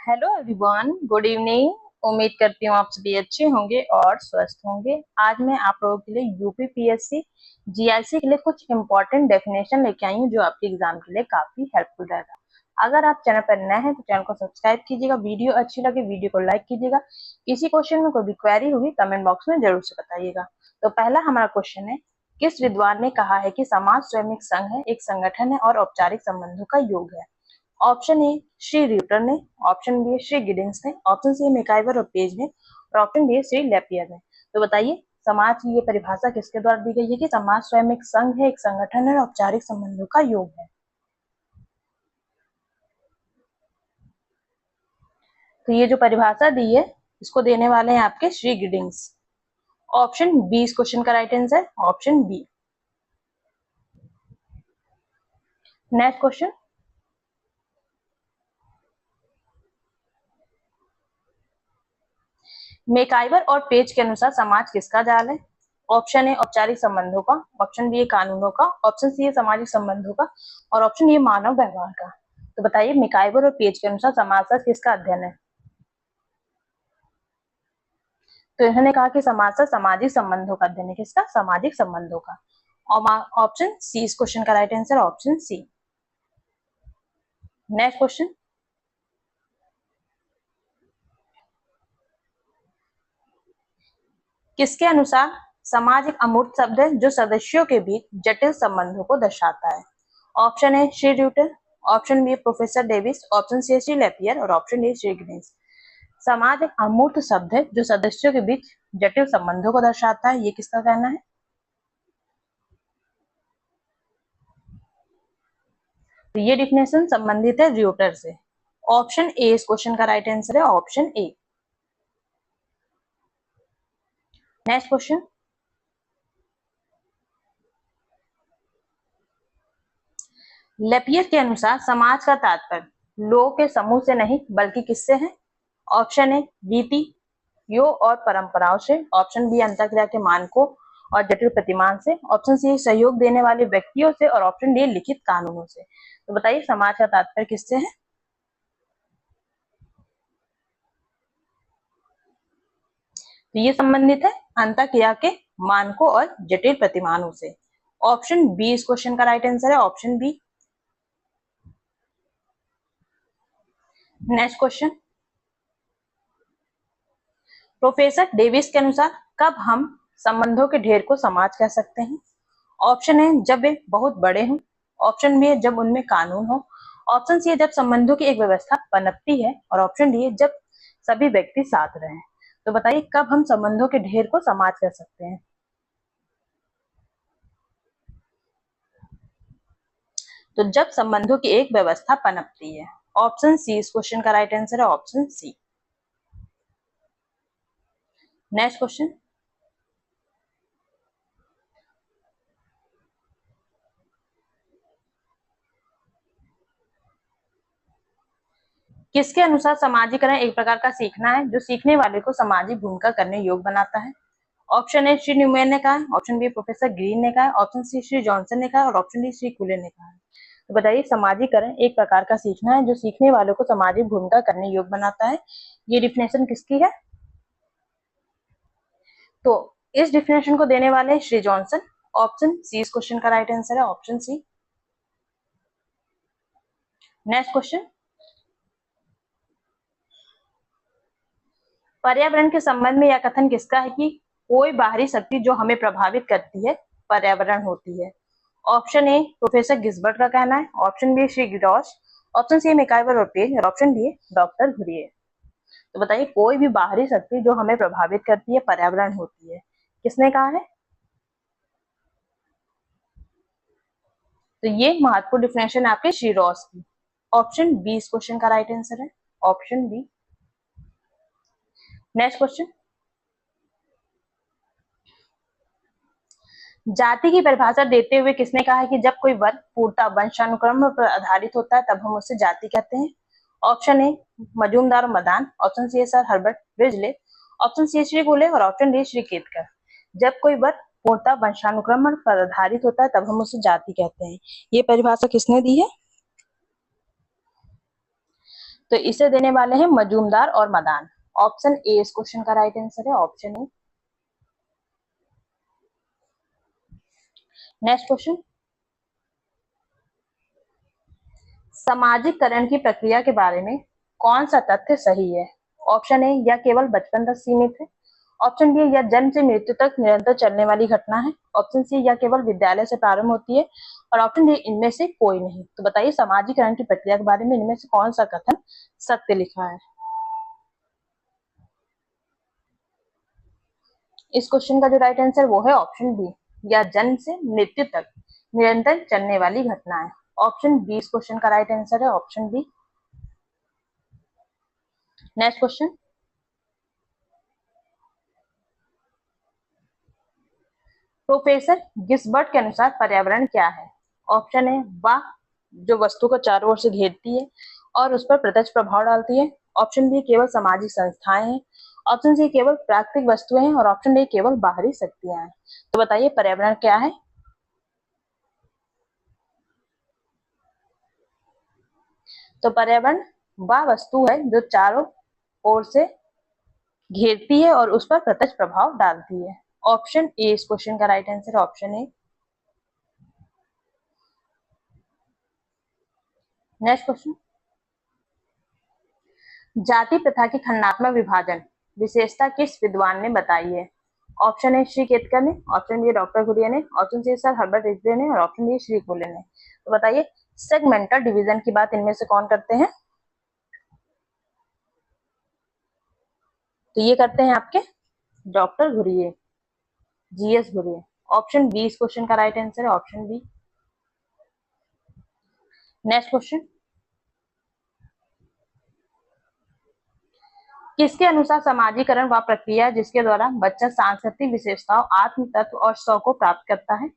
Hello everyone, good evening. उम्मीद करती हूँ आप सभी अच्छे होंगे और स्वस्थ होंगे। आज मैं आप लोगों के लिए यूपीपीएससी जीआईसी के लिए कुछ इंपॉर्टेंट डेफिनेशन लेके आई हूँ जो आपके एग्जाम के लिए काफी हेल्पफुल रहेगा। अगर आप चैनल पर नए हैं तो चैनल को सब्सक्राइब कीजिएगा, वीडियो अच्छी लगे वीडियो को लाइक कीजिएगा। किसी क्वेश्चन में कोई भी क्वेरी होगी कमेंट बॉक्स में जरूर से बताइएगा। तो पहला हमारा क्वेश्चन है, किस विद्वान ने कहा है कि समाज स्वयं एक संघ है, एक संगठन है और औपचारिक संबंधों का योग है? ऑप्शन ए श्री र्यूटर ने, ऑप्शन बी श्री गिडिंग्स ने, ऑप्शन सी मैकाइवर और पेज ने और ऑप्शन डी श्री लेपियर ने। तो बताइए समाज की ये परिभाषा किसके द्वारा दी गई है कि समाज स्वयं एक संघ है, एक संगठन है और औपचारिक संबंधों का योग है? तो ये जो परिभाषा दी है इसको देने वाले हैं आपके श्री गिडिंग्स। ऑप्शन बी इस क्वेश्चन का right answer, option B. Next question, MacIver और पेज के अनुसार समाज किसका जाल है? ऑप्शन ए औपचारिक संबंधों का, ऑप्शन बी कानूनों का, ऑप्शन सी सामाजिक संबंधों का और ऑप्शन ए मानव व्यवहार का। तो बताइए मैकाइवर और पेज के अनुसार समाजशास्त्र किसका अध्ययन है? तो इन्होंने कहा कि समाजशास्त्र सामाजिक संबंधों का अध्ययन है। किसका? सामाजिक संबंधों का। और ऑप्शन सी इस क्वेश्चन का right answer, option C. Next question, किसके अनुसार समाज एक अमूर्त शब्द है जो सदस्यों के बीच जटिल संबंधों को दर्शाता है? Option A Shri Reuter, option B professor Davis, option C Shri LaPiere और ऑप्शन डी श्री गिडिंग्स। समाज एक अमूर्त शब्द है जो सदस्यों के बीच जटिल संबंधों को दर्शाता है, ये किसका कहना है? तो ये डिफिनेशन संबंधित है र्यूटर से। ऑप्शन ए इस क्वेश्चन का राइट आंसर है, ऑप्शन ए। नेक्स्ट क्वेश्चन, लेपियर के अनुसार समाज का तात्पर्य लोगों के समूह से नहीं बल्कि किससे है? ऑप्शन ए रीति यो और परंपराओं से, ऑप्शन बी अंतःक्रिया के मानकों और जटिल प्रतिमान से, ऑप्शन सी सहयोग देने वाले व्यक्तियों से और ऑप्शन डी लिखित कानूनों से। तो बताइए समाज का तात्पर्य किससे है? तो ये संबंधित है अंतःक्रिया के मानकों और जटिल प्रतिमानों से। ऑप्शन बी इस क्वेश्चन का राइट आंसर है, option B. Next question, professor Davis के अनुसार कब हम संबंधों के ढेर को समाज कह सकते हैं? ऑप्शन है जब वे बहुत बड़े हों, ऑप्शन बी है जब उनमें कानून हो, ऑप्शन सी है जब संबंधों की एक व्यवस्था पनपती है और ऑप्शन डी है जब सभी व्यक्ति साथ रहें। तो बताइए कब हम संबंधों के ढेर को समाज कह सकते हैं? तो जब संबंधों की एक व्यवस्था पनपती है। ऑप्शन सी इस क्वेश्चन का राइट आंसर है, ऑप्शन सी। नेक्स्ट क्वेश्चन, किसके अनुसार सामाजिकरण एक प्रकार का सीखना है जो सीखने वाले को सामाजिक भूमिका करने योग्य बनाता है? ऑप्शन ए श्री न्यूमैन ने कहा है, ऑप्शन बी प्रोफेसर ग्रीन ने कहा है, ऑप्शन सी श्री जॉनसन ने कहा है और ऑप्शन डी श्री कुले ने कहा है। तो बताइए सामाजिकरण एक प्रकार का सीखना है जो सीखने वालों को सामाजिक भूमिका करने योग्य बनाता है, ये डिफिनेशन किसकी है? तो इस डिफिनेशन को देने वाले हैं श्री जॉनसन। ऑप्शन सी इस क्वेश्चन का राइट आंसर है, ऑप्शन सी। नेक्स्ट क्वेश्चन, पर्यावरण के संबंध में यह कथन किसका है कि कोई बाहरी शक्ति जो हमें प्रभावित करती है पर्यावरण होती है? ऑप्शन ए प्रोफेसर गिस्बर्ट का कहना है, ऑप्शन बी श्री गिडॉश, ऑप्शन सी मैकाइवर और पेज और ऑप्शन डी डॉक्टर घुरिये। तो बताइए कोई भी बाहरी शक्ति जो हमें प्रभावित करती है पर्यावरण होती है, किसने कहा है? तो ये महत्वपूर्ण डिफिनेशन है आपके श्री रॉस की। ऑप्शन बी इस क्वेश्चन का राइट आंसर है, ऑप्शन बी। नेक्स्ट क्वेश्चन, जाति की परिभाषा देते हुए किसने कहा है कि जब कोई वर्ग पूर्णतः वंशानुक्रम पर आधारित होता है तब हम उसे जाति कहते हैं? ऑप्शन ए मजूमदार और Madan, option C sir Herbert Risley, option C Shri Gole और ऑप्शन डी श्री केतकर। जब कोई वर्ग पूर्णतः वंशानुक्रम पर आधारित होता है तब हम उसे जाति कहते हैं, ये परिभाषा किसने दी है? तो इसे देने वाले हैं मजूमदार और मदान। ऑप्शन ए इस क्वेश्चन का राइट आंसर है, ऑप्शन ए। नेक्स्ट क्वेश्चन, सामाजिककरण की प्रक्रिया के बारे में कौन सा तथ्य सही है? ऑप्शन ए, यह केवल बचपन तक सीमित है। ऑप्शन बी, यह जन्म से मृत्यु तक निरंतर चलने वाली घटना है। ऑप्शन सी, यह केवल विद्यालय से प्रारंभ होती है। और ऑप्शन डी, इनमें से कोई नहीं। तो बताइए सामाजिकरण की प्रक्रिया के बारे में इनमें से कौन सा कथन सत्य लिखा है? इस क्वेश्चन का जो राइट आंसर वो है ऑप्शन बी, या जन्म से मृत्यु तक निरंतर चलने वाली घटना है। ऑप्शन बी इस क्वेश्चन का राइट आंसर है, option B. Next question, professor Gisbert के अनुसार पर्यावरण क्या है? ऑप्शन ए, वह जो वस्तु को चारों ओर से घेरती है और उस पर प्रत्यक्ष प्रभाव डालती है। ऑप्शन बी, केवल सामाजिक संस्थाएं हैं। ऑप्शन सी, केवल प्राकृतिक वस्तुएं हैं। और ऑप्शन डी, केवल बाहरी शक्तियां हैं। तो बताइए पर्यावरण क्या है? तो पर्यावरण वह वस्तु है जो चारों ओर से घेरती है और उस पर प्रत्यक्ष प्रभाव डालती है। ऑप्शन ए इस क्वेश्चन का right answer, option A. Next question, जाति प्रथा की खंडात्मक विभाजन विशेषता किस विद्वान ने बताई है? ऑप्शन ए श्री केतकर ने, ऑप्शन बी डॉक्टर घुरिया ने, option C sir Herbert Risley ने, और ऑप्शन डी श्री कोले ने। तो बताइए सेगमेंटल डिवीजन की बात इनमें से कौन करते हैं? तो ये करते हैं आपके doctor Ghurye, GS Ghurye. Option B इस क्वेश्चन का राइट आंसर है, ऑप्शन बी। नेक्स्ट क्वेश्चन, किसके अनुसार समाजीकरण वह प्रक्रिया है जिसके द्वारा बच्चा सांस्कृतिक विशेषताओं, आत्म तत्व और स्व को प्राप्त करता है?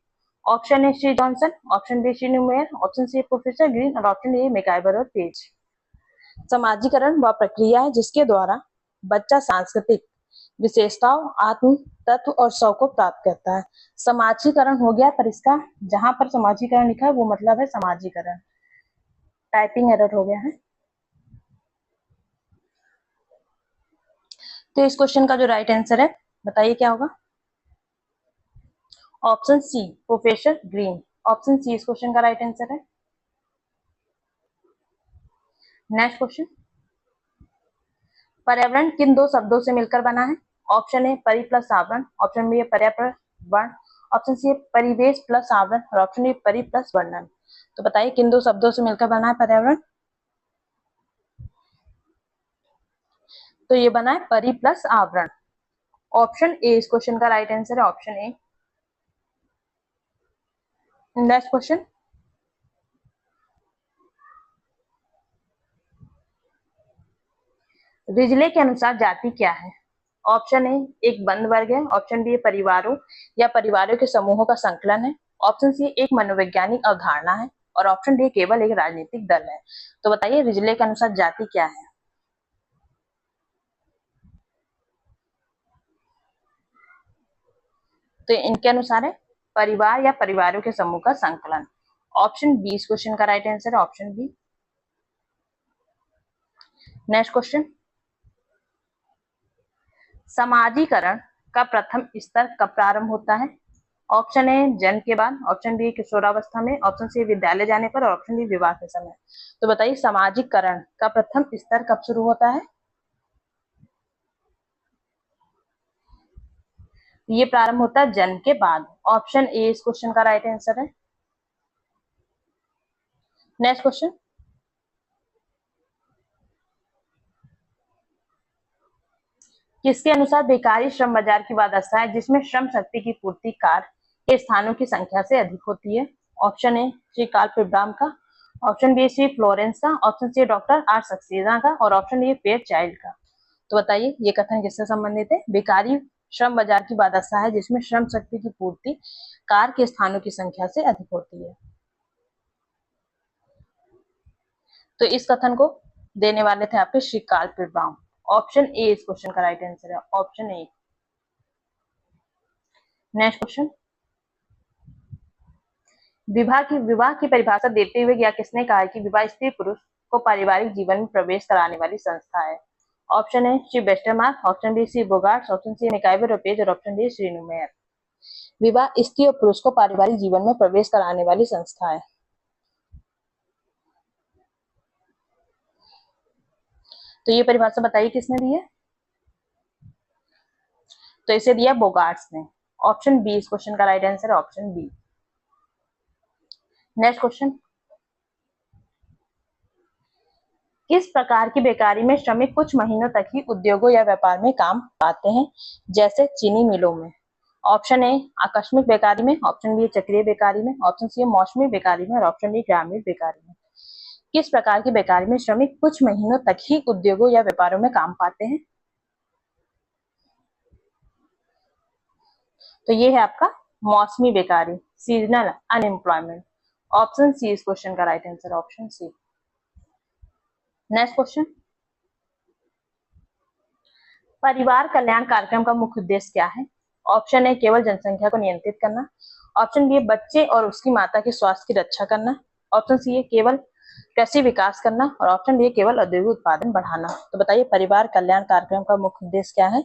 Option A Shri Johnson, option B Shri Neumeyer, option C professor Green, और ऑप्शन डी मैकइवर और पेज। समाजीकरण वह प्रक्रिया है जिसके द्वारा बच्चा सांस्कृतिक विशेषताओं, आत्म तत्व और स्व को प्राप्त करता है। समाजीकरण हो गया, पर इसका जहां पर समाजीकरण लिखा है वो मतलब है समाजीकरण, टाइपिंग एरर हो गया है। तो इस क्वेश्चन का जो राइट आंसर है बताइए क्या होगा? Option C professor Green. Option C इस क्वेश्चन का राइट आंसर है। नेक्स्ट क्वेश्चन, पर्यावरण किन दो शब्दों से मिलकर बना है? ऑप्शन ए परि प्लस आवरण, ऑप्शन बी पर्यावरण, ऑप्शन सी परिवेश प्लस आवरण, और ऑप्शन डी परि प्लस वर्णन। तो बताइए किन दो शब्दों से मिलकर बना है पर्यावरण? तो ये बना है परि प्लस आवरण। ऑप्शन ए इस क्वेश्चन का राइट आंसर है, ऑप्शन ए। नेक्स्ट क्वेश्चन, रिजले के अनुसार जाति क्या है? ऑप्शन ए एक बंद वर्ग है, ऑप्शन बी परिवारों या परिवारों के समूहों का संकलन है, ऑप्शन सी एक मनोवैज्ञानिक अवधारणा है, और ऑप्शन डी केवल एक राजनीतिक दल है। तो बताइए रिजले के अनुसार जाति क्या है? तो इनके अनुसार है परिवार या परिवारों के समूह का संकलन। ऑप्शन बी इस क्वेश्चन का राइट आंसर है, ऑप्शन बी। नेक्स्ट क्वेश्चन, समाजीकरण का प्रथम स्तर कब प्रारंभ होता है? ऑप्शन ए जन्म के बाद, ऑप्शन बी किशोरावस्था में, ऑप्शन सी विद्यालय जाने पर, और ऑप्शन डी विवाह के समय। तो बताइए सामाजिकरण का प्रथम स्तर कब शुरू होता है? ये प्रारंभ होता है जन्म के बाद। ऑप्शन ए इस क्वेश्चन का राइट आंसर है। नेक्स्ट क्वेश्चन, किसके अनुसार बेकारी श्रम बाजार की वह अवस्था है जिसमें श्रम शक्ति की पूर्ति कार्य के स्थानों की संख्या से अधिक होती है? Option A Shri Karl Pribram का, ऑप्शन बी श्री फ्लोरेंस का, option C doctor R Saxena का, और ऑप्शन डी पेयर चाइल्ड का। तो बताइए ये कथन किससे संबंधित है? बेकारी श्रम बाजार की बादशा है जिसमें श्रम शक्ति की पूर्ति कार्य के स्थानों की संख्या से अधिक होती है। तो इस कथन को देने वाले थे आपके श्री कार्ल फिब्राम। ऑप्शन ए इस क्वेश्चन का राइट आंसर है, ऑप्शन ए। नेक्स्ट क्वेश्चन, विवाह की परिभाषा देते हुए या किसने कहा है कि विवाह स्त्री पुरुष को पारिवारिक जीवन में प्रवेश कराने वाली संस्था है? Option A Shri Westermarck, option B Shri Bogardus, option C MacIver रोपेज और ऑप्शन डी श्री न्यूमेयर। विवाह स्त्री और पुरुष को पारिवारिक जीवन में प्रवेश कराने वाली संस्था है। तो ये परिभाषा बताइए किसने दी है? तो इसे दिया बोगार्ट्स ने। ऑप्शन बी इस क्वेश्चन का राइट आंसर है, ऑप्शन बी। नेक्स्ट क्वेश्चन, किस प्रकार की बेकारी में श्रमिक कुछ महीनों तक ही उद्योगों या व्यापार में काम पाते हैं, जैसे चीनी मिलों में? ऑप्शन ए आकस्मिक बेकारी में, ऑप्शन बी चक्रीय बेकारी में, ऑप्शन सी मौसमी बेकारी में और ऑप्शन डी ग्रामीण बेकारी में। किस प्रकार की बेकारी में श्रमिक कुछ महीनों तक ही उद्योगों या व्यापारों में काम पाते हैं? तो ये है आपका मौसमी बेकारी, सीजनल अनएम्प्लॉयमेंट। ऑप्शन सी इस क्वेश्चन का right answer, option C. Next question, परिवार कल्याण कार्यक्रम का मुख्य उद्देश्य क्या है? ऑप्शन ए केवल जनसंख्या को नियंत्रित करना, ऑप्शन बी बच्चे और उसकी माता के स्वास्थ्य की रक्षा करना, ऑप्शन सी केवल कृषि विकास करना और ऑप्शन डी केवल औद्योगिक उत्पादन बढ़ाना। तो बताइए परिवार कल्याण कार्यक्रम का मुख्य उद्देश्य क्या है?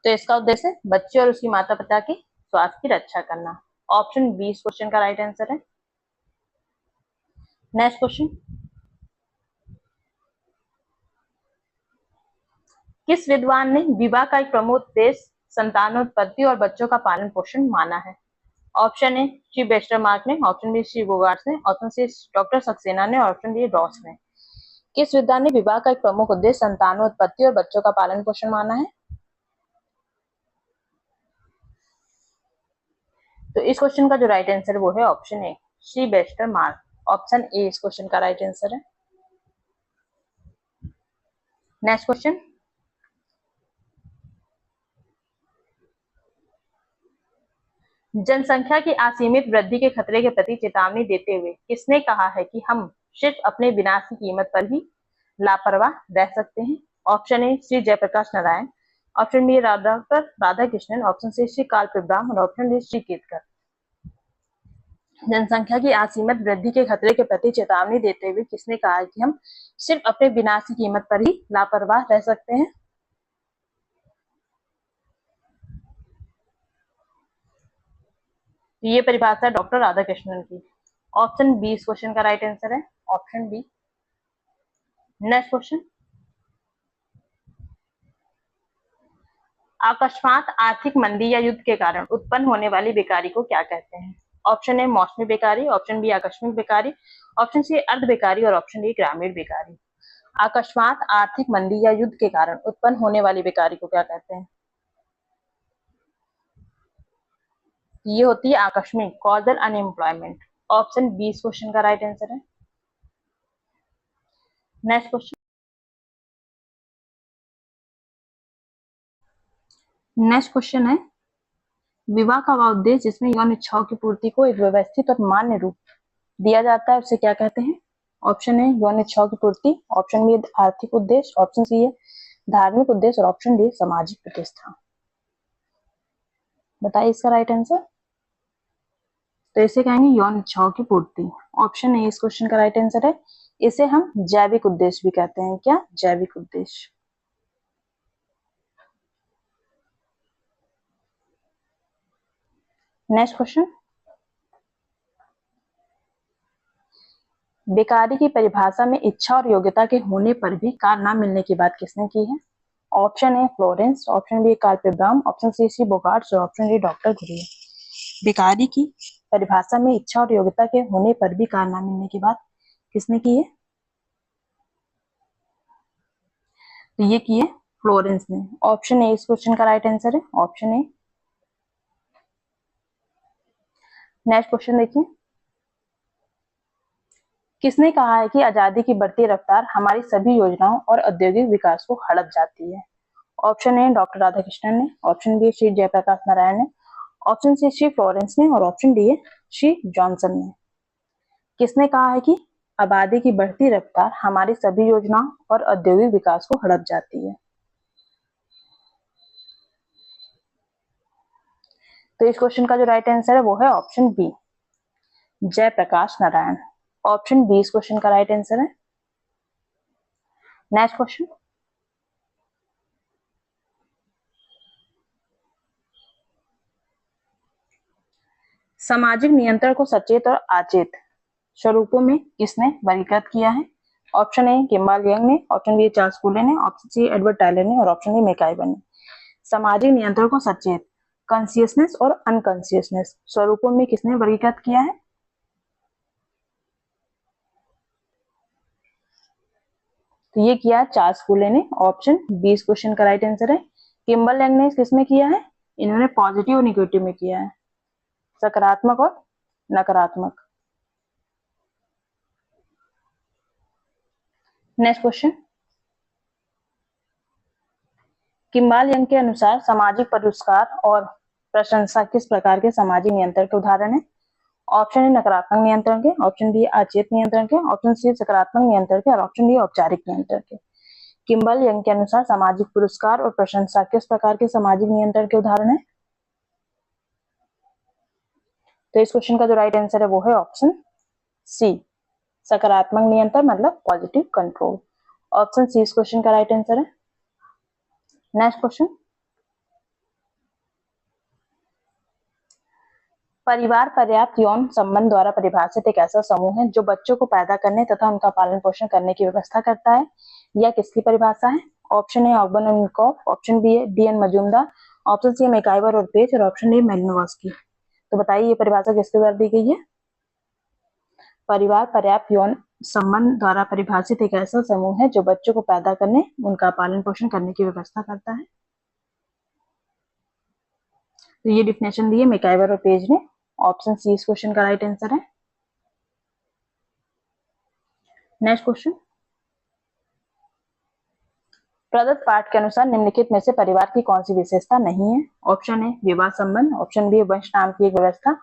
तो इसका उद्देश्य बच्चे और उसकी माता पिता के स्वास्थ्य की रक्षा करना। ऑप्शन बी इस क्वेश्चन का राइट आंसर है। नेक्स्ट क्वेश्चन, किस विद्वान ने विवाह का एक प्रमुख उद्देश्य संतानोत्पत्ति और बच्चों का पालन पोषण माना है? ऑप्शन ए श्री वेस्टरमार्क ने, ऑप्शन बी श्री बोगार्ट्स ने, ऑप्शन सी डॉक्टर सक्सेना ने, ऑप्शन डी रॉस ने। किस विद्वान ने विवाह का एक प्रमुख उद्देश्य संतानोत्पत्ति और बच्चों का पालन पोषण माना है? तो इस क्वेश्चन का जो राइट आंसर वो है option A Shri Westermarck. Option A इस क्वेश्चन का राइट आंसर है। नेक्स्ट क्वेश्चन, जनसंख्या की असीमित वृद्धि के खतरे के प्रति चेतावनी देते हुए किसने कहा है कि हम सिर्फ अपने विनाश की कीमत पर ही लापरवाह रह सकते हैं? Option A Shri Jayaprakash Narayan, option B doctor Radhakrishnan, option C Shri कालपेब्राम और ऑप्शन डी श्री केतकर। जनसंख्या की असीमित वृद्धि के खतरे के प्रति चेतावनी देते हुए किसने कहा है कि हम सिर्फ अपने विनाश की कीमत पर ही लापरवाह रह सकते हैं? ये परिभाषा है डॉक्टर राधाकृष्णन की। ऑप्शन बी इस क्वेश्चन का राइट आंसर है, ऑप्शन बी। नेक्स्ट क्वेश्चन, अकस्मात आर्थिक मंदी या युद्ध के कारण उत्पन्न होने वाली बेकारी को क्या कहते हैं? ऑप्शन ए मौसमी बेकारी, ऑप्शन बी आकस्मिक बेकारी, ऑप्शन सी अर्ध बेकारी और ऑप्शन डी ग्रामीण बेकारी। अकस्मात आर्थिक मंदी या युद्ध के कारण उत्पन्न होने वाली बेकारी को क्या कहते हैं? ये होती है आकस्मिक, कॉजल अनएम्प्लॉयमेंट। ऑप्शन बी इस क्वेश्चन का राइट आंसर है। नेक्स्ट क्वेश्चन, नेक्स्ट क्वेश्चन है, विवाह का वह उद्देश्य जिसमें यौन इच्छाओं की पूर्ति को एक व्यवस्थित और मान्य रूप दिया जाता है उसे क्या कहते हैं? ऑप्शन ए यौन इच्छाओं की पूर्ति, ऑप्शन बी आर्थिक उद्देश्य, ऑप्शन सी है धार्मिक उद्देश्य और ऑप्शन डी सामाजिक प्रतिष्ठा। बताइए इसका राइट आंसर। तो इसे कहेंगे यौन इच्छाओं की पूर्ति। ऑप्शन ए इस क्वेश्चन का राइट आंसर है। इसे हम जैविक उद्देश्य भी कहते हैं। क्या? जैविक उद्देश्य। नेक्स्ट क्वेश्चन, बेकारी की परिभाषा में इच्छा और योग्यता के होने पर भी कार्य न मिलने की बात किसने की है? Option A Florence, option B काल्पेब्राम, ऑप्शन सी बोगार्ट्स और ऑप्शन डी डॉक्टर घुरिये। बेकारी की परिभाषा में इच्छा और योग्यता के होने पर भी कार्य न मिलने की बात किसने की है? तो ये की है फ्लोरेंस ने। ऑप्शन ए इस क्वेश्चन का राइट आंसर है, ऑप्शन ए। नेक्स्ट क्वेश्चन देखिए, किसने कहा है कि आजादी की बढ़ती रफ्तार हमारी सभी योजनाओं और औद्योगिक विकास को हड़प जाती है? ऑप्शन ए डॉक्टर राधाकृष्णन ने, ऑप्शन बी श्री जयप्रकाश नारायण ने, ऑप्शन सी श्री फ्लोरेंस ने और ऑप्शन डी है श्री जॉनसन ने। किसने कहा है कि आबादी की बढ़ती रफ्तार हमारी सभी योजनाओं और औद्योगिक विकास को हड़प जाती है? तो इस क्वेश्चन का जो राइट आंसर है वो है option B Jayaprakash Narayan. Option B इस क्वेश्चन का राइट आंसर है। नेक्स्ट क्वेश्चन, सामाजिक नियंत्रण को सचेत और अचेत स्वरूपों में किसने वर्गीकृत किया है? ऑप्शन ए किम्बाल यंग ने, ऑप्शन बी चार्ल्स फूले ने, ऑप्शन सी एडवर्ड टायलर ने और ऑप्शन डी मैकआइवर ने। सामाजिक नियंत्रण को सचेत, कॉन्शियसनेस और अनकॉन्शियसनेस स्वरूपों में किसने वर्गीकृत किया है? तो ये किया चार्ल्स फूले ने। ऑप्शन बी इस क्वेश्चन का राइट आंसर है। किम्बल यंग ने किसमें किया है? इन्होंने पॉजिटिव और निगेटिव में किया है, सकारात्मक और नकारात्मक। नेक्स्ट क्वेश्चन, किम्बाल यंग के अनुसार सामाजिक पुरस्कार और प्रशंसा किस प्रकार के सामाजिक नियंत्रण के उदाहरण है? ऑप्शन ए नकारात्मक नियंत्रण के, ऑप्शन बी अचेत नियंत्रण के, ऑप्शन सी सकारात्मक नियंत्रण के और ऑप्शन डी औपचारिक नियंत्रण के। किम्बल यंग के अनुसार सामाजिक पुरस्कार और प्रशंसा किस प्रकार के सामाजिक नियंत्रण के उदाहरण है? तो इस क्वेश्चन का जो राइट आंसर है वो है ऑप्शन सी, सकारात्मक नियंत्रण मतलब पॉजिटिव कंट्रोल। ऑप्शन सी इस क्वेश्चन का राइट आंसर है। नेक्स्ट क्वेश्चन, परिवार पर्याप्त यौन संबंध द्वारा परिभाषित एक ऐसा समूह है जो बच्चों को पैदा करने तथा उनका पालन पोषण करने की व्यवस्था करता है। यह किसकी परिभाषा है? ऑप्शन ए ऑगबर्न और निकोफ, ऑप्शन बी है D N Majumdar, option C MacIver और पेज और ऑप्शन डी मेलिनोवस्की। तो बताइए ये परिभाषा किसके द्वारा दी गई है? परिवार पर्याप्त यौन संबंध द्वारा परिभाषित एक ऐसा समूह है जो बच्चों को पैदा करने, उनका पालन पोषण करने की व्यवस्था करता है। तो ये डिफिनेशन दी है मैकआइवर और पेज ने। ऑप्शन सी इस क्वेश्चन का राइट आंसर है। नेक्स्ट क्वेश्चन, प्रदत्त पाठ के अनुसार निम्नलिखित में से परिवार की कौन सी विशेषता नहीं है? ऑप्शन ए विवाह संबंध, ऑप्शन बी वंश नाम की एक व्यवस्था,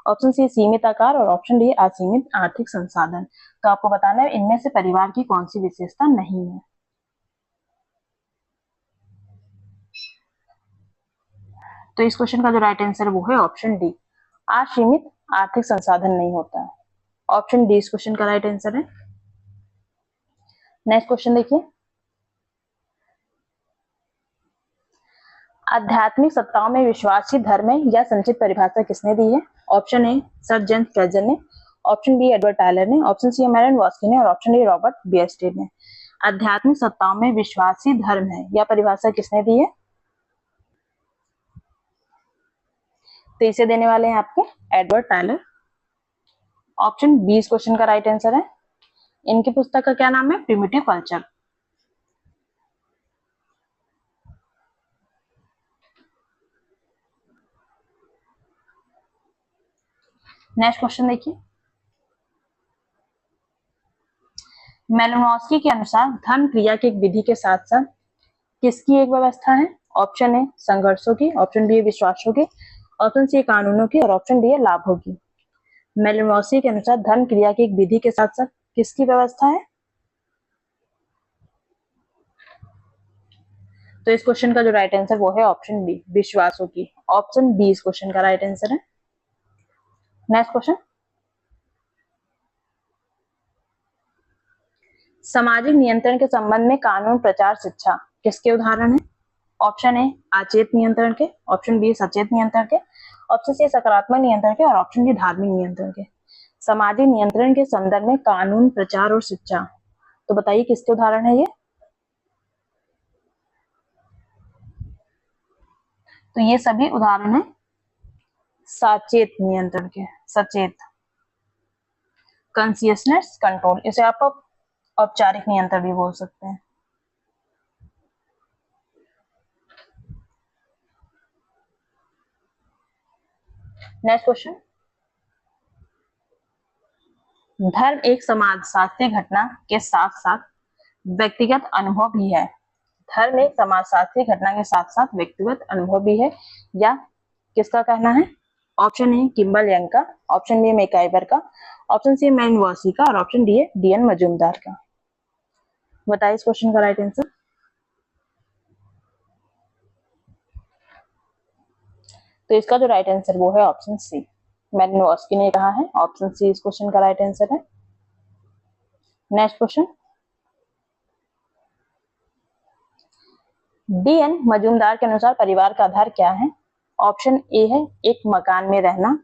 ऑप्शन सी सीमित आकार और ऑप्शन डी असीमित आर्थिक संसाधन। तो आपको बताना है इनमें से परिवार की कौन सी विशेषता नहीं है। तो इस क्वेश्चन का जो राइट आंसर है वो है ऑप्शन डी, असीमित आर्थिक संसाधन नहीं होता है। ऑप्शन डी इस क्वेश्चन का राइट आंसर है। नेक्स्ट क्वेश्चन देखिए, आध्यात्मिक सत्ताओं में विश्वास ही धर्म है या संचित परिभाषा किसने दी है? ऑप्शन ए सर जेम्स फ्रेजर ने, ऑप्शन बी एडवर्ड टायलर ने, ऑप्शन सी मेलिनोवस्की ने और ऑप्शन डी रॉबर्ट बियरस्टेड ने। आध्यात्मिक सत्ताओं में विश्वास ही धर्म है यह परिभाषा किसने दी है? तो इसे देने वाले हैं आपको एडवर्ड टायलर। ऑप्शन बी इस क्वेश्चन का राइट आंसर है। इनकी पुस्तक का क्या नाम है? Primitive culture. नेक्स्ट क्वेश्चन देखिए, मेलिनोवस्की के अनुसार धर्म क्रिया की एक विधि के साथ साथ किसकी एक व्यवस्था है? ऑप्शन ए संघर्षों की, ऑप्शन बी विश्वासों की, ऑप्शन सी कानूनों की और ऑप्शन डी लाभों की। मेलिनोवस्की के अनुसार धर्म क्रिया की एक विधि के साथ साथ किसकी व्यवस्था है? तो इस क्वेश्चन का जो राइट आंसर वो है ऑप्शन बी, विश्वासों की। ऑप्शन बी इस क्वेश्चन का राइट आंसर है। नेक्स्ट क्वेश्चन, सामाजिक नियंत्रण के संबंध में कानून प्रचार शिक्षा किसके उदाहरण है? ऑप्शन ए अचेत नियंत्रण के, ऑप्शन बी सचेत नियंत्रण के, ऑप्शन सी सकारात्मक नियंत्रण के और ऑप्शन डी धार्मिक नियंत्रण के। सामाजिक नियंत्रण के संदर्भ में कानून प्रचार और शिक्षा, तो बताइए किसके उदाहरण है ये? तो ये सभी उदाहरण है सचेत नियंत्रण के, सचेत कॉन्शियसनेस कंट्रोल, इसे आप औपचारिक नियंत्रण भी बोल सकते हैं। नेक्स्ट क्वेश्चन, धर्म एक समाज शास्त्रीय घटना के साथ साथ व्यक्तिगत अनुभव भी है। धर्म एक समाज शास्त्रीय घटना के साथ साथ व्यक्तिगत अनुभव भी है, या किसका कहना है? ऑप्शन ए किम्बल यंग का, ऑप्शन बी मैकआइवर का, ऑप्शन सी मेलिनोवस्की का और ऑप्शन डी है डी एन मजूमदार का। बताइए इस क्वेश्चन का राइट आंसर। तो इसका जो राइट आंसर वो है ऑप्शन सी, मैलिनोव्स्की ने कहा है। ऑप्शन सी इस क्वेश्चन का राइट आंसर है। Next question, D N. मजूमदार के अनुसार परिवार का आधार क्या है? ऑप्शन ए है एक मकान में रहना,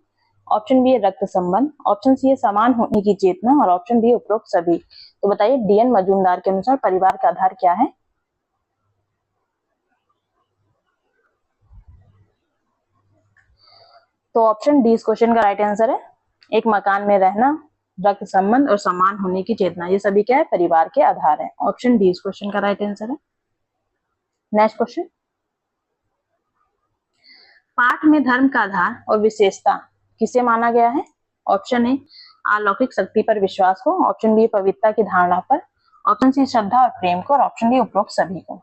ऑप्शन बी है रक्त संबंध, ऑप्शन सी है समान होने की चेतना और ऑप्शन डी उपरोक्त सभी। तो बताइए डी.एन. मजूमदार के अनुसार परिवार का आधार क्या है? तो ऑप्शन डी इस क्वेश्चन का राइट आंसर है। एक मकान में रहना, रक्त संबंध और समान होने की चेतना, ये सभी क्या है? परिवार के आधार है। ऑप्शन डी इस क्वेश्चन का राइट आंसर है। नेक्स्ट क्वेश्चन, पाठ में धर्म का आधार और विशेषता किसे माना गया है? ऑप्शन ए अलौकिक शक्ति पर विश्वास को, ऑप्शन बी पवित्रता की धारणा पर, ऑप्शन सी श्रद्धा और प्रेम को और ऑप्शन डी उपरोक्त सभी को।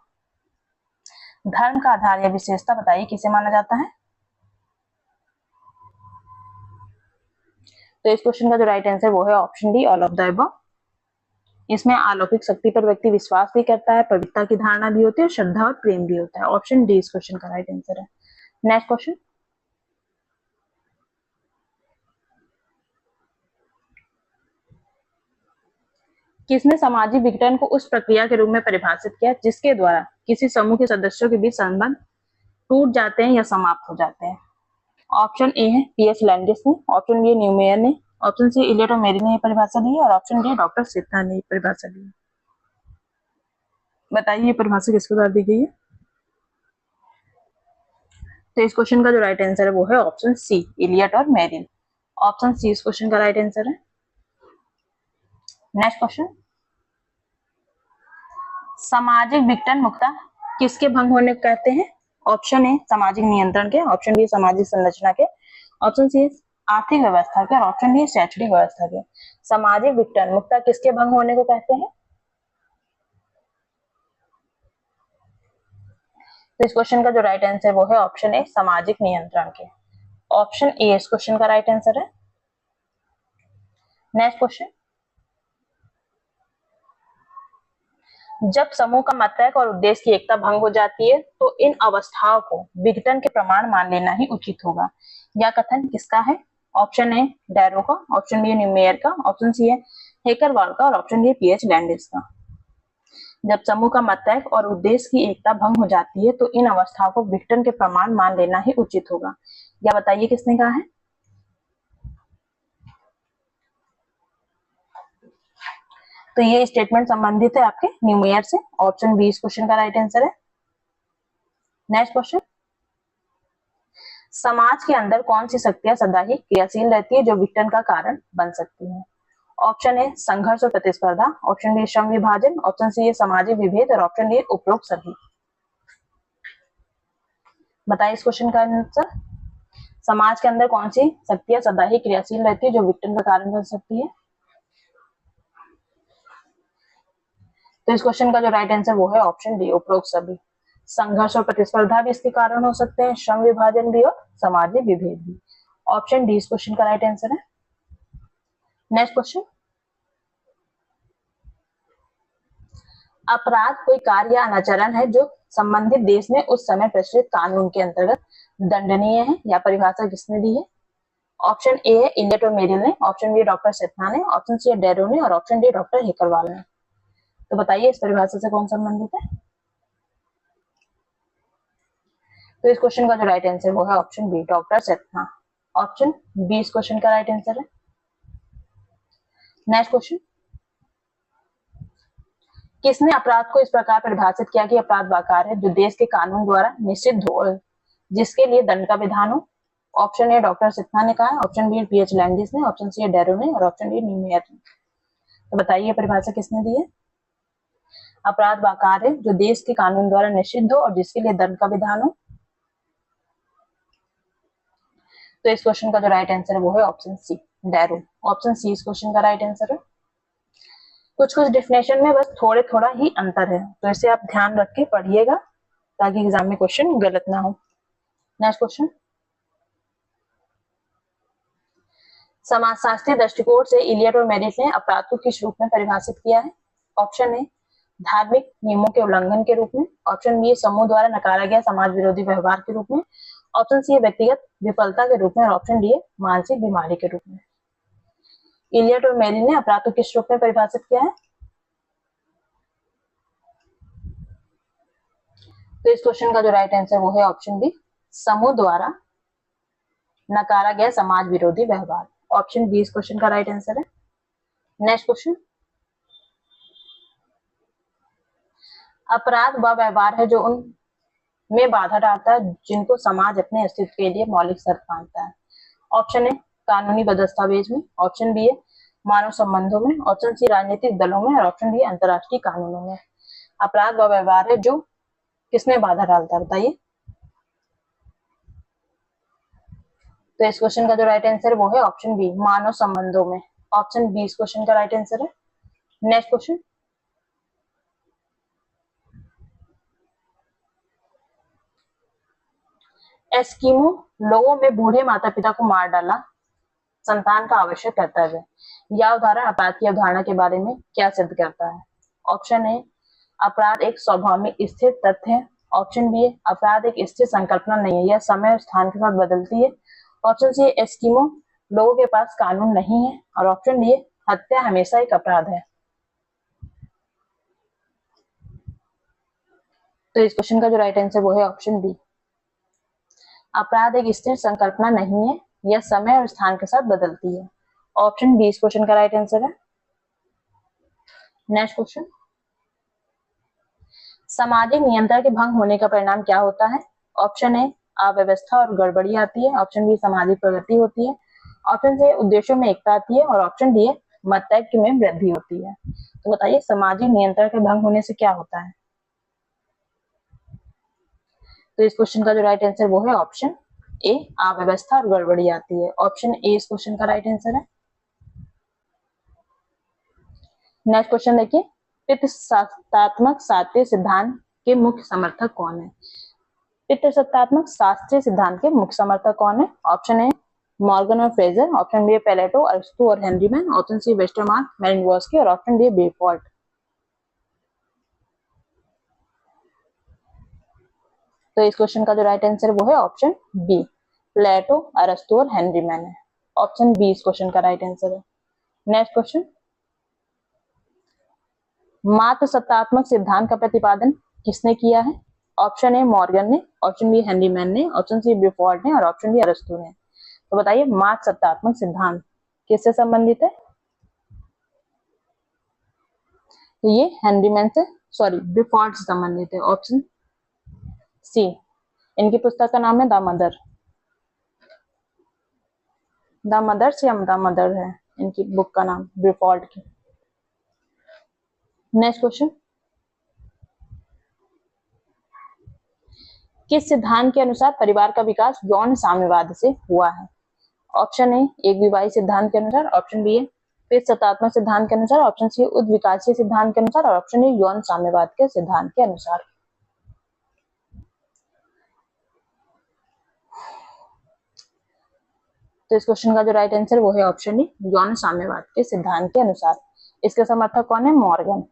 धर्म का आधार या विशेषता बताइए किसे माना जाता है? तो इस क्वेश्चन का जो राइट आंसर वो है option D all of the above. इसमें अलौकिक शक्ति पर व्यक्ति विश्वास भी करता है, पवित्रता की धारणा भी होती है, श्रद्धा और प्रेम भी होता है। ऑप्शन डी इस क्वेश्चन का राइट आंसर है। नेक्स्ट क्वेश्चन, किसने सामाजिक विघटन को उस प्रक्रिया के रूप में परिभाषित किया जिसके द्वारा किसी समूह के सदस्यों के बीच संबंध टूट जाते हैं या समाप्त हो जाते हैं? ऑप्शन ए है पीएच लैंडिस ने, ऑप्शन बी न्यूमेयर ने, ऑप्शन सी इलियट और मेरी ने ये परिभाषा दी है और ऑप्शन डी डॉक्टर सिथा ने ये परिभाषा दी है। बताइए ये परिभाषा किसके द्वारा दी गई है? तो इस क्वेश्चन का जो राइट आंसर है वो है ऑप्शन सी इलियट और मेरिल। ऑप्शन सी इस क्वेश्चन का राइट आंसर है। नेक्स्ट क्वेश्चन, सामाजिक विघटन मुक्ता किसके भंग होने को कहते हैं? ऑप्शन ए सामाजिक नियंत्रण के, ऑप्शन बी सामाजिक संरचना के, ऑप्शन सी आर्थिक व्यवस्था के और ऑप्शन डी शैक्षणिक व्यवस्था के। सामाजिक विघटन मुक्ता किसके भंग होने को कहते हैं? तो इस क्वेश्चन का जो राइट आंसर वो है ऑप्शन ए सामाजिक नियंत्रण के। ऑप्शन ए इस क्वेश्चन का राइट आंसर है। नेक्स्ट क्वेश्चन, जब समूह का मतैक और उद्देश्य की एकता भंग हो जाती है तो इन अवस्थाओं को विघटन के प्रमाण मान लेना ही उचित होगा। यह कथन किसका है? ऑप्शन ए डैरो का, ऑप्शन बी न्यूमेयर का, ऑप्शन सी है हेकरवाल का और ऑप्शन डी पीएच लैंडिस का। जब समूह का मतैक और उद्देश्य की एकता भंग हो जाती है तो इन अवस्थाओं को विघटन के प्रमाण मान लेना ही उचित होगा। यह बताइए किसने कहा है? तो ये स्टेटमेंट संबंधित है आपके न्यूमेयर से। ऑप्शन बी इस क्वेश्चन का राइट आंसर है। नेक्स्ट क्वेश्चन, समाज के अंदर कौन सी शक्तियां सदा ही क्रियाशील रहती है जो विघटन का कारण बन सकती है? ऑप्शन ए संघर्ष और प्रतिस्पर्धा, ऑप्शन बी श्रम विभाजन, ऑप्शन सी है सामाजिक विभेद और ऑप्शन डी उपरोक्त सभी। बताइए इस क्वेश्चन का आंसर। समाज के अंदर कौन सी शक्तियां सदा ही क्रियाशील रहती है जो विघटन का कारण बन सकती है? तो इस क्वेश्चन का जो राइट आंसर वो है ऑप्शन डी उपरोक्त सभी। संघर्ष और प्रतिस्पर्धा भी इसके कारण हो सकते हैं, श्रम विभाजन भी और सामाजिक विभेद भी। ऑप्शन डी इस क्वेश्चन का राइट आंसर है। नेक्स्ट क्वेश्चन, अपराध कोई कार्य या अनाचरण है जो संबंधित देश में उस समय प्रचलित कानून के अंतर्गत दंडनीय है, या परिभाषा किसने दी है? ऑप्शन ए है इलियट और मेरिल ने, ऑप्शन बी डॉक्टर सिथा ने, ऑप्शन सी डैरो ने और ऑप्शन डी डॉक्टर हेकरवाल ने। तो बताइए इस परिभाषा से कौन संबंधित है? तो इस क्वेश्चन का जो राइट आंसर वो है ऑप्शन बी डॉक्टर सिथा। ऑप्शन बी इस क्वेश्चन का राइट आंसर है। नेक्स्ट क्वेश्चन, किसने अपराध को इस प्रकार परिभाषित किया कि अपराध वह कार्य है जो देश के कानून द्वारा निषिद्ध हो और जिसके लिए दंड का विधान हो? ऑप्शन ए डॉक्टर सिथा ने कहा, ऑप्शन बी पीएच लैंडिस ने, ऑप्शन सी डैरो ने और ऑप्शन डी न्यूमेयर ने। तो बताइए परिभाषा किसने दी है? अपराध वह कार्य है जो देश के कानून द्वारा निषिद्ध हो और जिसके लिए दंड का विधान हो। तो इस क्वेश्चन का जो राइट आंसर है वो है ऑप्शन सी डैरो। ऑप्शन सी इस क्वेश्चन का राइट आंसर है। कुछ डेफिनेशन में बस थोड़ा ही अंतर है, तो इसे आप ध्यान रख के पढ़िएगा ताकि एग्जाम में क्वेश्चन गलत ना हो। नेक्स्ट क्वेश्चन, समाजशास्त्रीय दृष्टिकोण से इलियट और मेरिल ने अपराध को किस रूप में परिभाषित किया है? ऑप्शन ए धार्मिक नियमों के उल्लंघन के रूप में, ऑप्शन बी समूह द्वारा नकारा गया समाज विरोधी व्यवहार के रूप में, ऑप्शन सी है व्यक्तिगत विफलता के रूप में और ऑप्शन डी है मानसिक बीमारी के रूप में। इलियट और मेरिल ने अपराध को किस रूप में परिभाषित किया है? तो इस क्वेश्चन का जो राइट आंसर वो है ऑप्शन बी, समूह द्वारा नकारा गया समाज विरोधी व्यवहार। ऑप्शन बी इस क्वेश्चन का राइट आंसर है। नेक्स्ट क्वेश्चन, अपराध वह व्यवहार है जो उन में बाधा डालता है जिनको समाज अपने अस्तित्व के लिए मौलिक शर्त मानता है। ऑप्शन ए कानूनी दस्तावेज में, ऑप्शन बी है मानव संबंधों में, ऑप्शन सी राजनीतिक दलों में और ऑप्शन डी अंतरराष्ट्रीय कानूनों में। अपराध वह व्यवहार है जो किसमें बाधा डालता है बताइए? तो इस क्वेश्चन का जो राइट आंसर है वो है ऑप्शन बी मानव संबंधों में। ऑप्शन बी इस क्वेश्चन का राइट आंसर है। नेक्स्ट क्वेश्चन, एस्किमो लोगों में बूढ़े माता पिता को मार डाला संतान का आवश्यक कर्तव्य है। यह उदाहरण अपराध की अवधारणा के बारे में क्या सिद्ध करता है? ऑप्शन ए अपराध एक स्वभाव में स्थिर तथ्य है, ऑप्शन बी है अपराध एक स्थिर संकल्पना नहीं है, यह समय और स्थान के साथ बदलती है, ऑप्शन सी एस्किमो लोगों के पास कानून नहीं है और ऑप्शन डी है हत्या हमेशा एक अपराध है। तो इस क्वेश्चन का जो राइट आंसर वो है ऑप्शन बी, अपराध एक स्थिर संकल्पना नहीं है, यह समय और स्थान के साथ बदलती है। ऑप्शन बी इस क्वेश्चन का राइट आंसर है। नेक्स्ट क्वेश्चन, सामाजिक नियंत्रण के भंग होने का परिणाम क्या होता है? ऑप्शन ए अव्यवस्था और गड़बड़ी आती है, ऑप्शन बी सामाजिक प्रगति होती है, ऑप्शन सी उद्देश्यों में एकता आती है और ऑप्शन डी मतैक्य में वृद्धि होती है। तो बताइए सामाजिक नियंत्रण के भंग होने से क्या होता है? तो इस क्वेश्चन का जो राइट आंसर वो है ऑप्शन ए अव्यवस्था और गड़बड़ी आती है। ऑप्शन ए इस क्वेश्चन का राइट आंसर है। नेक्स्ट क्वेश्चन देखिए, पितृसत्तात्मक शास्त्रीय सिद्धांत के मुख्य समर्थक कौन है? पितृसत्तात्मक शास्त्रीय सिद्धांत के मुख्य समर्थक कौन है? ऑप्शन ए मॉर्गन और फ्रेजर, ऑप्शन बी प्लेटो, अरिस्टो और हेनरीमैन, ऑप्शन सी वेस्टरमार्क, मेलिनवस्की और ऑप्शन डी बेफोर्ट। तो इस क्वेश्चन का जो राइट आंसर वो है ऑप्शन बी प्लेटो, अरिस्टो और हेनरीमैन है। ऑप्शन बी इस क्वेश्चन का राइट आंसर है। नेक्स्ट क्वेश्चन, मात्र सत्तात्मक सिद्धांत का प्रतिपादन किसने किया है? ऑप्शन ए मॉर्गन ने, ऑप्शन बी हेनरीमैन ने, ऑप्शन सी बेफोर्ट ने और ऑप्शन डी अरिस्टो ने। तो बताइए मात्र सत्तात्मक सिद्धांत किससे संबंधित है? तो ये हेनरीमैन से बेफोर्ट से संबंधित है। ऑप्शन सी, इनकी पुस्तक का नाम है द मदर। द मदर्स या द मदर है इनकी बुक का नाम, बेफोर्ट की। नेक्स्ट क्वेश्चन, किस सिद्धांत के अनुसार परिवार का विकास यौन साम्यवाद से हुआ है? ऑप्शन ए एक विवाही सिद्धांत के अनुसार, ऑप्शन बी है सत्तात्मक सिद्धांत के अनुसार, ऑप्शन सी उद्विकासीय सिद्धांत के अनुसार और ऑप्शन डी यौन साम्यवाद के सिद्धांत के अनुसार। तो इस क्वेश्चन का जो राइट आंसर वो है ऑप्शन डी यौन साम्यवाद के सिद्धांत के अनुसार। इसके समर्थक कौन है? मॉर्गन।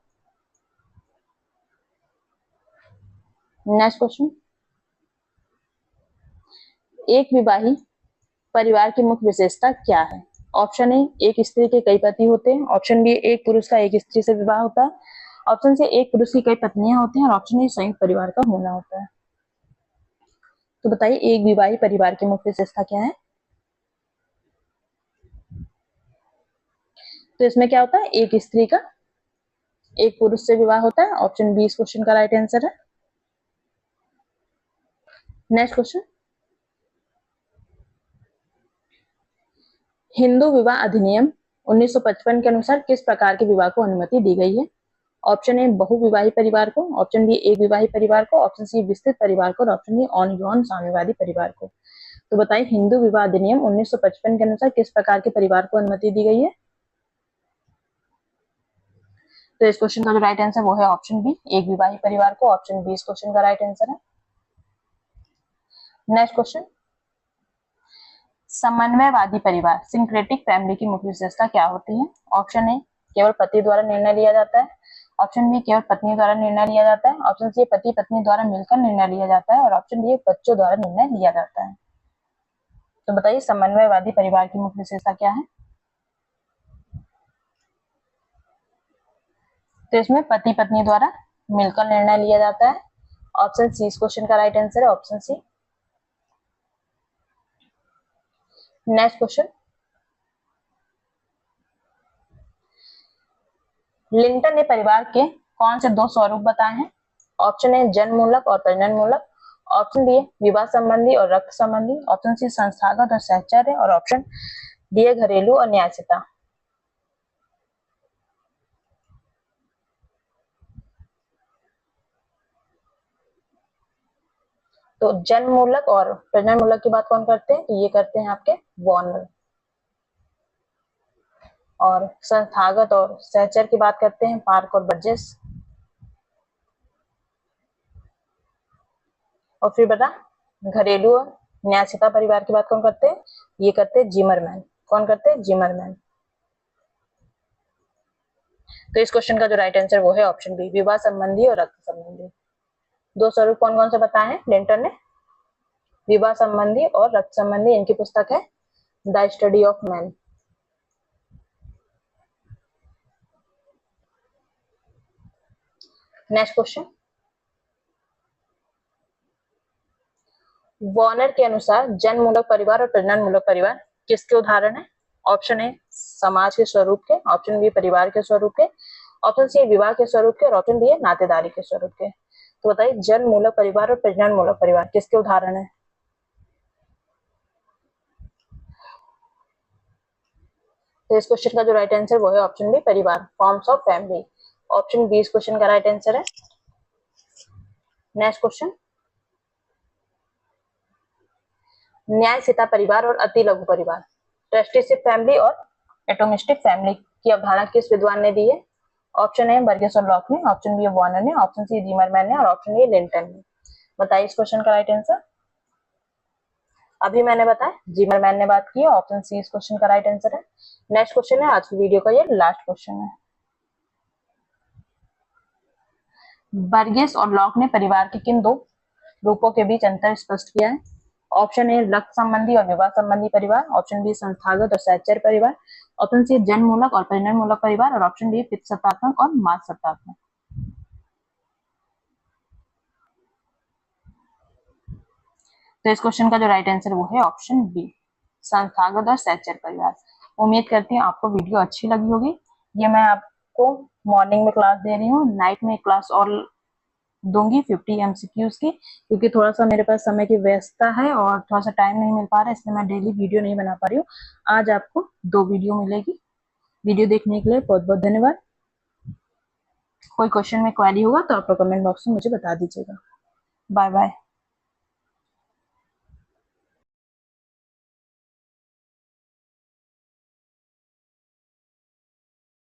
नेक्स्ट क्वेश्चन, एक विवाही परिवार की मुख्य विशेषता क्या है? ऑप्शन ए एक स्त्री के कई पति होते हैं, ऑप्शन बी एक पुरुष का एक स्त्री से विवाह होता है, ऑप्शन सी एक पुरुष की कई पत्नियां होती हैं और ऑप्शन डी संयुक्त परिवार का होना होता है। तो बताइए एक विवाही परिवार की मुख्य विशेषता क्या है? तो इसमें क्या होता है? एक स्त्री का एक पुरुष से विवाह होता है। ऑप्शन बी इस क्वेश्चन का राइट आंसर है। नेक्स्ट क्वेश्चन, हिंदू विवाह अधिनियम 1955 के अनुसार किस प्रकार के विवाह को अनुमति दी गई है? ऑप्शन ए बहुविवाही परिवार को, ऑप्शन बी एक विवाही परिवार को, ऑप्शन सी विस्तृत परिवार को और ऑप्शन डी यौन साम्यवादी परिवार को। तो बताइए हिंदू विवाह अधिनियम 1955 के अनुसार किस प्रकार के परिवार को अनुमति दी गई है? तो इस क्वेश्चन का जो राइट आंसर वो है ऑप्शन बी एक विवाही परिवार को। ऑप्शन बी इस क्वेश्चन का राइट आंसर है। नेक्स्ट क्वेश्चन, समन्वयवादी परिवार सिंक्रेटिक फैमिली की मुख्य विशेषता क्या होती है? ऑप्शन ए केवल पति द्वारा निर्णय लिया जाता है, ऑप्शन बी केवल पत्नी द्वारा निर्णय लिया जाता है, ऑप्शन सी पति पत्नी द्वारा मिलकर निर्णय लिया जाता है और ऑप्शन डी बच्चों द्वारा निर्णय लिया जाता है। तो बताइए समन्वयवादी परिवार की मुख्य विशेषता क्या है? तो इसमें पति पत्नी द्वारा मिलकर निर्णय लिया जाता है। ऑप्शन सी इस क्वेश्चन का राइट आंसर है, option C. Next question, Linton ने परिवार के कौन से दो स्वरूप बताए हैं? ऑप्शन ए जन्म मूलक और प्रजनन मूलक, ऑप्शन बी विवाह संबंधी और रक्त संबंधी, ऑप्शन सी संस्थागत और सहचर्य और ऑप्शन डी घरेलू और न्यायिकता। तो जन्म मूलक और प्रजनन मूलक की बात कौन करते हैं? तो ये करते हैं आपके वॉर्नर। और संस्थागत और सहचर की बात करते हैं पार्क और बर्जेस। और फिर बता घरेलू और न्यायिकता परिवार की बात कौन करते हैं? ये करते हैं जिमरमैन। कौन करते हैं? जिमरमैन। तो इस क्वेश्चन का जो राइट आंसर वो है ऑप्शन बी विवाह संबंधी और रक्त संबंधी। दो स्वरूप कौन कौन से बताए हैं लिंटन ने? विवाह संबंधी और रक्त संबंधी। इनकी पुस्तक है the study of man. Next question, Warner के अनुसार जन्म मूलक परिवार और प्रजनन मूलक परिवार किसके उदाहरण है? ऑप्शन ए समाज के स्वरूप के, ऑप्शन बी परिवार के स्वरूप के, ऑप्शन सी विवाह के स्वरूप के और ऑप्शन डी नातेदारी के स्वरूप के। तो बताइए जन्म मूलक परिवार और प्रजनन मूलक परिवार किसके उदाहरण है? तो इस क्वेश्चन का जो राइट आंसर वो है ऑप्शन बी परिवार, forms of family. Option B इस क्वेश्चन का राइट आंसर है। नेक्स्ट क्वेश्चन, न्यायसीता परिवार और अति लघु परिवार, ट्रस्टीशिप फैमिली और एटोमिस्टिक फैमिली की अवधारणा किस विद्वान ने दी है? ऑप्शन ए बर्गेस और लॉक ने, ऑप्शन बी वॉर्नर ने, ऑप्शन सी जिमरमैन ने और ऑप्शन डी लिंटन ने। बताइए इस क्वेश्चन का राइट आंसर। अभी मैंने बताया जिमरमैन ने बात की है, ऑप्शन सी इस क्वेश्चन का राइट आंसर है। नेक्स्ट क्वेश्चन है आज की वीडियो का, ये लास्ट क्वेश्चन है। बर्गेस और लॉक ने परिवार के किन दो रूपों के बीच अंतर स्पष्ट किया है? ऑप्शन ए रक्त संबंधी और विवाह संबंधी परिवार, ऑप्शन बी संस्थागत और सहचर्य परिवार, ऑप्शन सी जन्म मूलक और प्रजनन मूलक परिवार और ऑप्शन डी पितृसत्तात्मक और मातृसत्तात्मक। तो इस क्वेश्चन का जो राइट आंसर वो है ऑप्शन बी संस्थागत और सहचर्य परिवार। उम्मीद करती हूँ आपको वीडियो अच्छी लगी होगी। ये मैं आपको मॉर्निंग में क्लास दे रही हूँ, नाइट में क्लास और दूंगी 50 MCQs की, क्योंकि थोड़ा सा मेरे पास समय की व्यस्तता है और थोड़ा सा टाइम नहीं मिल पा रहा है, इसलिए मैं डेली वीडियो नहीं बना पा रही हूँ। आज आपको 2 वीडियो मिलेगी। वीडियो देखने के लिए बहुत बहुत धन्यवाद। कोई क्वेश्चन में क्वेरी होगा तो आप कमेंट बॉक्स में मुझे बता दीजिएगा। Bye bye.